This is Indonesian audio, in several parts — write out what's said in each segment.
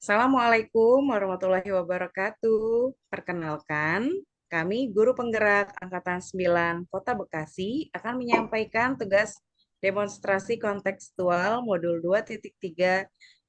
Assalamualaikum warahmatullahi wabarakatuh. Perkenalkan, kami guru penggerak Angkatan 9 Kota Bekasi akan menyampaikan tugas demonstrasi kontekstual modul 2.3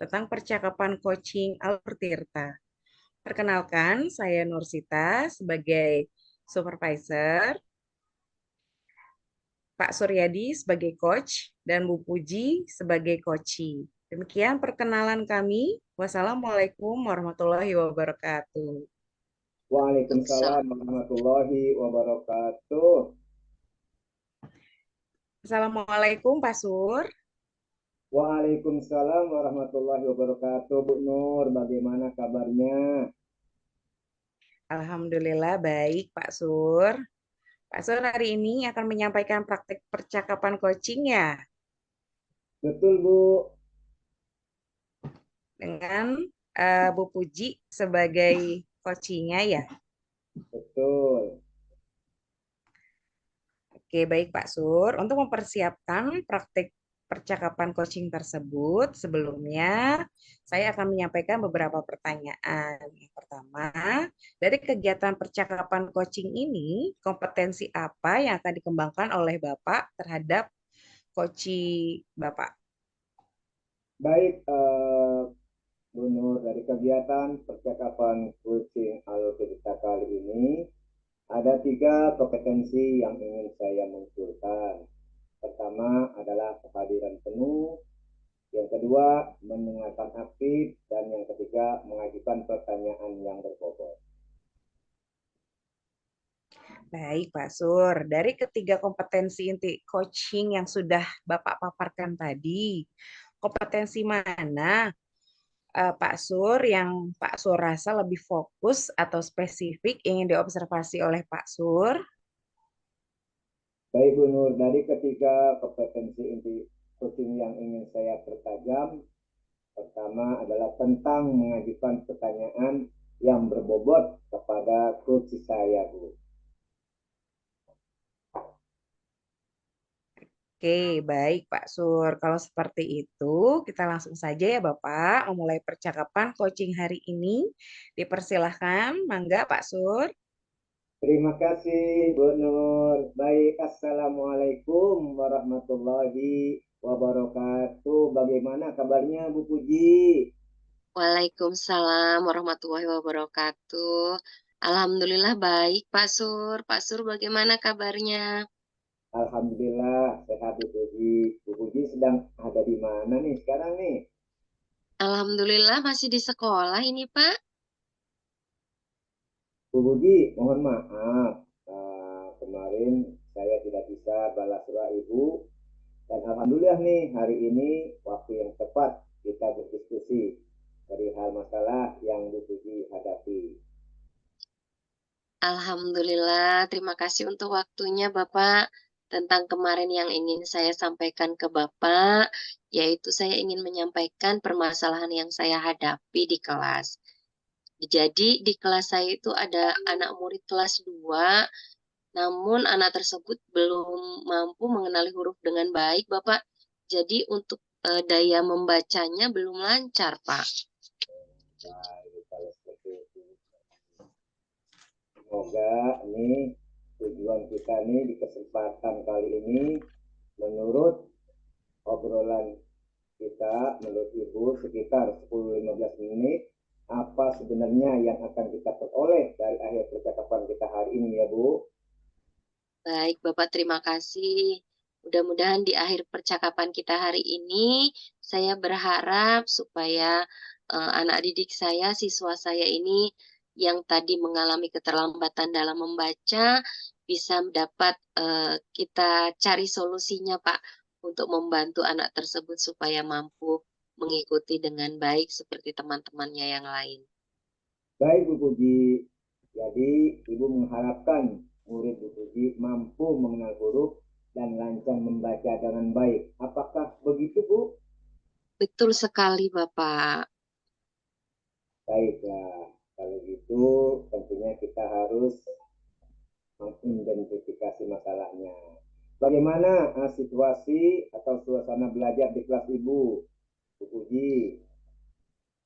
tentang percakapan coaching Alur Tirta. Perkenalkan, saya Nursita sebagai supervisor, Pak Suryadi sebagai coach, dan Bu Puji sebagai coachee. Demikian perkenalan kami. Wassalamualaikum warahmatullahi wabarakatuh. Waalaikumsalam Waalaikumsalam. warahmatullahi wabarakatuh. Assalamualaikum Pak Sur. Waalaikumsalam warahmatullahi wabarakatuh. Bu Nur, bagaimana kabarnya? Alhamdulillah baik Pak Sur. Pak Sur hari ini akan menyampaikan praktik percakapan coaching ya Betul, Bu. dengan Bu Puji sebagai coachingnya ya. Betul. Oke, baik Pak Sur. Untuk mempersiapkan praktik percakapan coaching tersebut, sebelumnya saya akan menyampaikan beberapa pertanyaan. Yang pertama, dari kegiatan percakapan coaching ini, kompetensi apa yang akan dikembangkan oleh Bapak terhadap coaching Bapak? Baik, Bu Nur, dari kegiatan percakapan coaching alur cerita kali ini, ada 3 kompetensi yang ingin saya munculkan. Pertama adalah kehadiran penuh, yang kedua mendengarkan aktif, dan yang ketiga mengajukan pertanyaan yang berbobot. Baik, Pak Sur. Dari ketiga kompetensi inti coaching yang sudah Bapak paparkan tadi, kompetensi mana Pak Sur yang Pak Sur rasa lebih fokus atau spesifik ingin diobservasi oleh Pak Sur? Baik Bu Nur, dari ketiga kompetensi inti coaching yang ingin saya pertajam, pertama adalah tentang mengajukan pertanyaan yang berbobot kepada coach saya, Bu. Oke, baik Pak Sur. Kalau seperti itu, kita langsung saja ya Bapak memulai percakapan coaching hari ini. Dipersilahkan, mangga Pak Sur. Terima kasih Bu Nur. Baik, Assalamualaikum warahmatullahi wabarakatuh. Bagaimana kabarnya Bu Puji? Waalaikumsalam warahmatullahi wabarakatuh. Alhamdulillah baik, Pak Sur. Pak Sur, bagaimana kabarnya? Alhamdulillah sehat Bu Puji. Bu Puji sedang ada di mana nih sekarang nih? Alhamdulillah masih di sekolah ini, Pak. Bu Budi, mohon maaf, kemarin saya tidak bisa balas doa Ibu, dan Alhamdulillah nih hari ini waktu yang tepat kita berdiskusi dari hal masalah yang Bu Budi hadapi. Alhamdulillah, terima kasih untuk waktunya, Bapak. Tentang kemarin yang ingin saya sampaikan ke Bapak, yaitu saya ingin menyampaikan permasalahan yang saya hadapi di kelas. Jadi di kelas saya itu ada anak murid kelas 2. Namun anak tersebut belum mampu mengenali huruf dengan baik, Bapak. Jadi untuk daya membacanya belum lancar, Pak. Baik, kalau seperti itu. Semoga nih tujuan kita nih di kesempatan kali ini menurut obrolan kita, menurut Ibu sekitar 10-15 menit, apa sebenarnya yang akan kita peroleh dari akhir percakapan kita hari ini ya Bu? Baik, Bapak, terima kasih. Mudah-mudahan di akhir percakapan kita hari ini, saya berharap supaya anak didik saya, siswa saya ini yang tadi mengalami keterlambatan dalam membaca, bisa dapat kita cari solusinya, Pak, untuk membantu anak tersebut supaya mampu mengikuti dengan baik seperti teman-temannya yang lain. Baik Bu Puji, jadi Ibu mengharapkan murid Bu Puji mampu mengenal huruf dan lancar membaca dengan baik. Apakah begitu Bu? Betul sekali, Bapak. Baiklah, kalau gitu tentunya kita harus mengidentifikasi masalahnya. Bagaimana situasi atau suasana belajar di kelas Ibu, Bu Puji?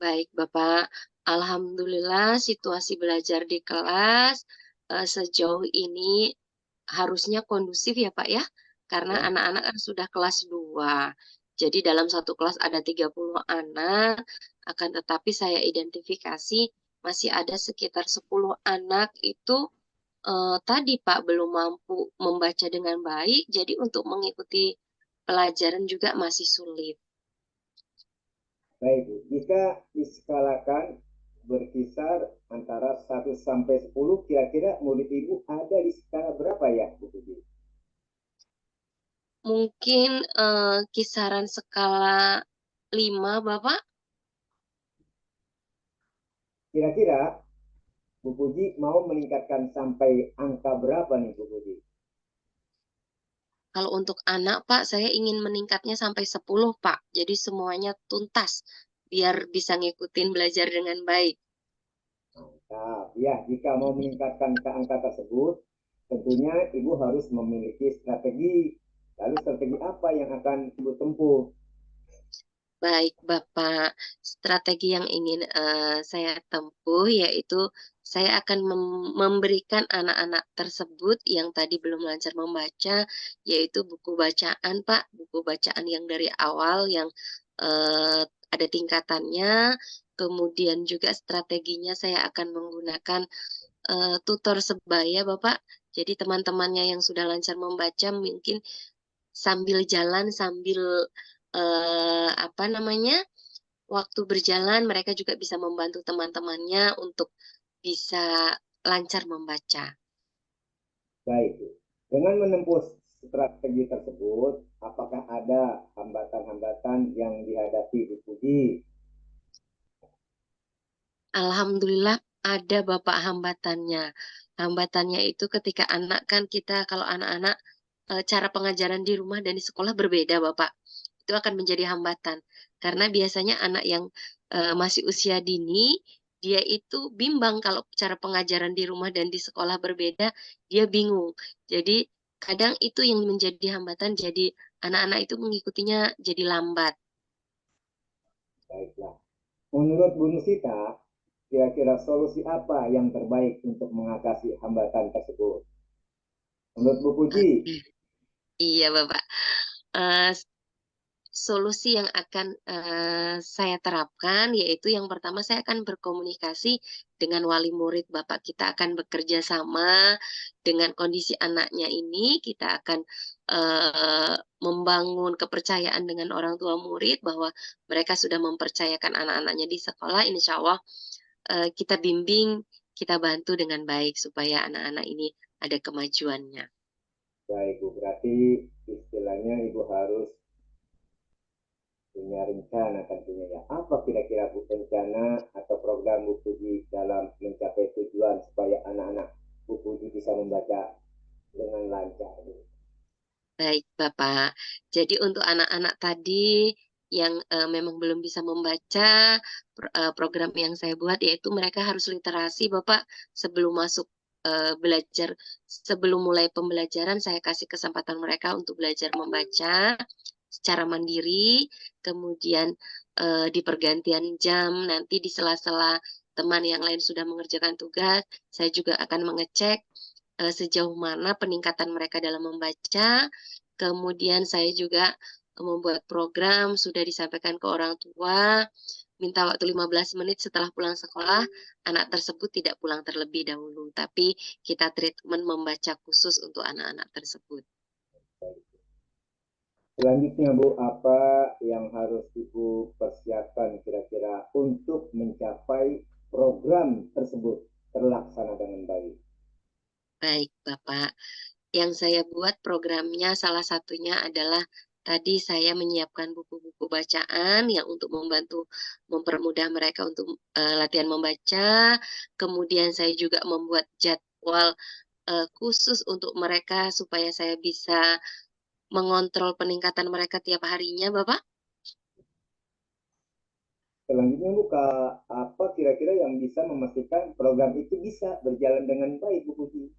Baik, Bapak. Alhamdulillah situasi belajar di kelas sejauh ini harusnya kondusif ya, Pak ya. Karena Ya, anak-anak kan sudah kelas 2. Jadi dalam satu kelas ada 30 anak, akan tetapi saya identifikasi masih ada sekitar 10 anak itu tadi Pak belum mampu membaca dengan baik, jadi untuk mengikuti pelajaran juga masih sulit. baik Bu. Jika diskalakan berkisar antara 1 sampai 10, kira-kira murid Ibu ada di skala berapa ya, Bu Puji? Mungkin kisaran skala 5 Bapak. Kira-kira Bu Puji mau meningkatkan sampai angka berapa nih Bu Puji? Kalau untuk anak Pak, saya ingin meningkatnya sampai 10 Pak. Jadi semuanya tuntas biar bisa ngikutin belajar dengan baik. Mantap. Ya, jika mau meningkatkan ke angka tersebut, tentunya Ibu harus memiliki strategi. Lalu strategi apa yang akan Ibu tempuh? Baik, Bapak. Strategi yang ingin saya tempuh yaitu saya akan memberikan anak-anak tersebut yang tadi belum lancar membaca, yaitu buku bacaan, Pak. Buku bacaan yang dari awal yang ada tingkatannya. Kemudian juga strateginya saya akan menggunakan tutor sebaya, Bapak. Jadi teman-temannya yang sudah lancar membaca mungkin sambil jalan, sambil apa namanya, waktu berjalan mereka juga bisa membantu teman-temannya untuk bisa lancar membaca. Baik, Bu. Dengan menempuh strategi tersebut, apakah ada hambatan-hambatan yang dihadapi Bu Puji? Alhamdulillah ada Bapak hambatannya. Hambatannya itu ketika anak kan kita kalau anak-anak cara pengajaran di rumah dan di sekolah berbeda Bapak. Itu akan menjadi hambatan. Karena biasanya anak yang masih usia dini, dia itu bimbang kalau cara pengajaran di rumah dan di sekolah berbeda, dia bingung. Jadi kadang itu yang menjadi hambatan, jadi anak-anak itu mengikutinya jadi lambat. Baiklah. Menurut Bu Nusita, kira-kira solusi apa yang terbaik untuk mengatasi hambatan tersebut? Menurut Bu Puji, Oke. Iya Bapak. Eh, Solusi yang akan, saya terapkan yaitu yang pertama saya akan berkomunikasi dengan wali murid Bapak. Kita akan bekerja sama dengan kondisi anaknya ini, kita akan, membangun kepercayaan dengan orang tua murid bahwa mereka sudah mempercayakan anak-anaknya di sekolah, insya Allah, kita bimbing, kita bantu dengan baik supaya anak-anak ini ada kemajuannya. baik Bu, berarti istilahnya Ibu harus punya rencana tentunya ya. Apa kira-kira Bu rencana atau program Bu Puji dalam mencapai tujuan supaya anak-anak Bu Puji bisa membaca dengan lancar? Baik, Bapak. Jadi untuk anak-anak tadi yang, memang belum bisa membaca, program yang saya buat yaitu mereka harus literasi, Bapak. Sebelum masuk, belajar sebelum mulai pembelajaran saya kasih kesempatan mereka untuk belajar membaca secara mandiri, kemudian, di pergantian jam, nanti di sela-sela teman yang lain sudah mengerjakan tugas, saya juga akan mengecek sejauh mana peningkatan mereka dalam membaca. Kemudian saya juga membuat program, sudah disampaikan ke orang tua, minta waktu 15 menit setelah pulang sekolah, anak tersebut tidak pulang terlebih dahulu, tapi kita treatment membaca khusus untuk anak-anak tersebut. Selanjutnya Bu, apa yang harus Ibu persiapkan kira-kira untuk mencapai program tersebut terlaksana dengan baik? Baik, Bapak. Yang saya buat programnya salah satunya adalah tadi saya menyiapkan buku-buku bacaan yang untuk membantu mempermudah mereka untuk, latihan membaca. Kemudian saya juga membuat jadwal, khusus untuk mereka supaya saya bisa mengontrol peningkatan mereka tiap harinya, Bapak. Selanjutnya Bu, apa kira-kira yang bisa memastikan program itu bisa berjalan dengan baik Bu Puji?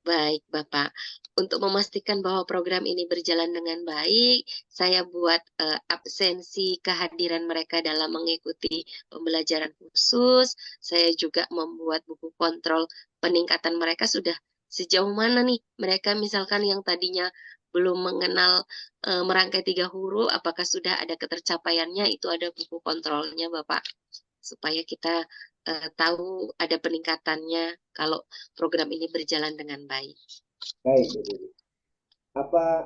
Baik, Bapak. Untuk memastikan bahwa program ini berjalan dengan baik, saya buat absensi kehadiran mereka dalam mengikuti pembelajaran khusus. Saya juga membuat buku kontrol peningkatan mereka sudah sejauh mana nih. Mereka misalkan yang tadinya belum mengenal merangkai 3 huruf, apakah sudah ada ketercapaiannya, itu ada buku kontrolnya, Bapak. Supaya kita tahu ada peningkatannya kalau program ini berjalan dengan baik. Baik, Bu Didi. Apa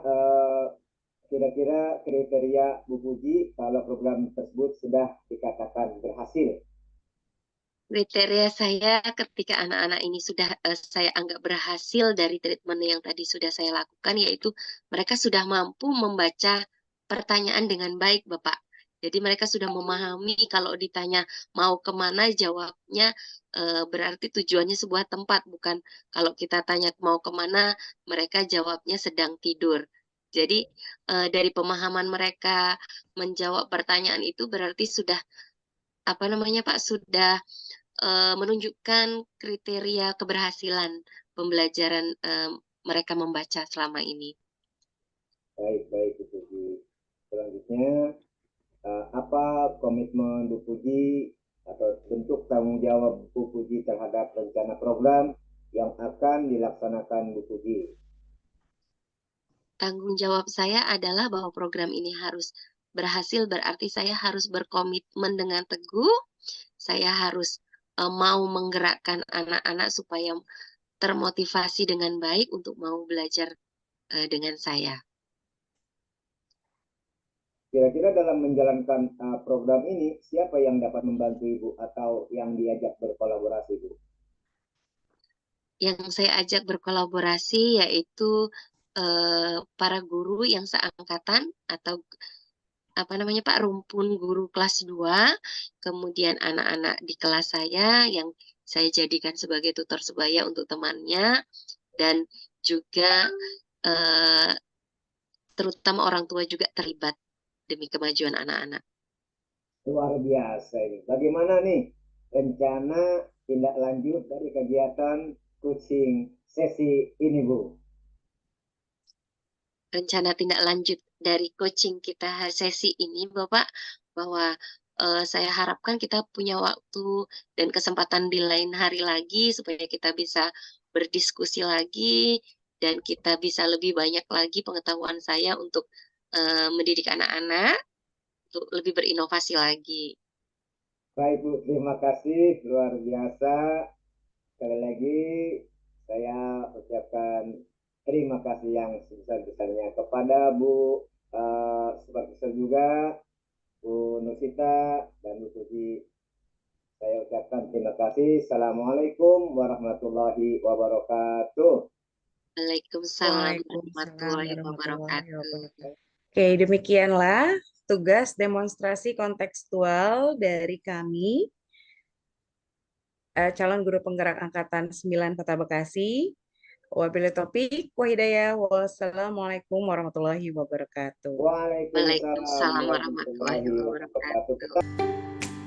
kira-kira kriteria Bu Puji kalau program tersebut sudah dikatakan berhasil? Kriteria saya ketika anak-anak ini sudah saya anggap berhasil dari treatment yang tadi sudah saya lakukan, yaitu mereka sudah mampu membaca pertanyaan dengan baik, Bapak. Jadi mereka sudah memahami kalau ditanya mau kemana, jawabnya berarti tujuannya sebuah tempat, bukan kalau kita tanya mau kemana, mereka jawabnya sedang tidur. Jadi dari pemahaman mereka menjawab pertanyaan itu berarti sudah apa namanya Pak, sudah menunjukkan kriteria keberhasilan pembelajaran mereka membaca selama ini. Baik, baik, Bu Puji. Selanjutnya, apa komitmen Bu Puji atau bentuk tanggung jawab Bu Puji terhadap rencana program yang akan dilaksanakan Bu Puji? Tanggung jawab saya adalah bahwa program ini harus berhasil, berarti saya harus berkomitmen dengan teguh, saya harus mau menggerakkan anak-anak supaya termotivasi dengan baik untuk mau belajar dengan saya. Kira-kira dalam menjalankan program ini, siapa yang dapat membantu Ibu atau yang diajak berkolaborasi, Bu? Yang saya ajak berkolaborasi yaitu para guru yang seangkatan atau apa namanya Pak, rumpun guru kelas 2, kemudian anak-anak di kelas saya yang saya jadikan sebagai tutor sebaya untuk temannya, dan juga terutama orang tua juga terlibat demi kemajuan anak-anak. Luar biasa ini. Bagaimana nih rencana tindak lanjut dari kegiatan coaching sesi ini, Bu? Rencana tindak lanjut dari coaching kita sesi ini, Bapak, bahwa saya harapkan kita punya waktu dan kesempatan di lain hari lagi supaya kita bisa berdiskusi lagi dan kita bisa lebih banyak lagi pengetahuan saya untuk mendidik anak-anak untuk lebih berinovasi lagi. Baik, Bu. Terima kasih. Luar biasa. Sekali lagi, saya ucapkan terima kasih yang sebesar-besarnya kepada Bu Supervisor juga, Bu Nusita, dan Bu Suci. Saya ucapkan terima kasih. Assalamualaikum warahmatullahi wabarakatuh. Waalaikumsalam Waalaikumsalam warahmatullahi warahmatullahi wabarakatuh. wabarakatuh. Oke, demikianlah tugas demonstrasi kontekstual dari kami, calon guru penggerak angkatan 9 Kota Bekasi. Wabillahi taufiq wa hidayah. Wassalamualaikum warahmatullahi wabarakatuh. Waalaikumsalam Waalaikumsalam warahmatullahi warahmatullahi wabarakatuh. wabarakatuh.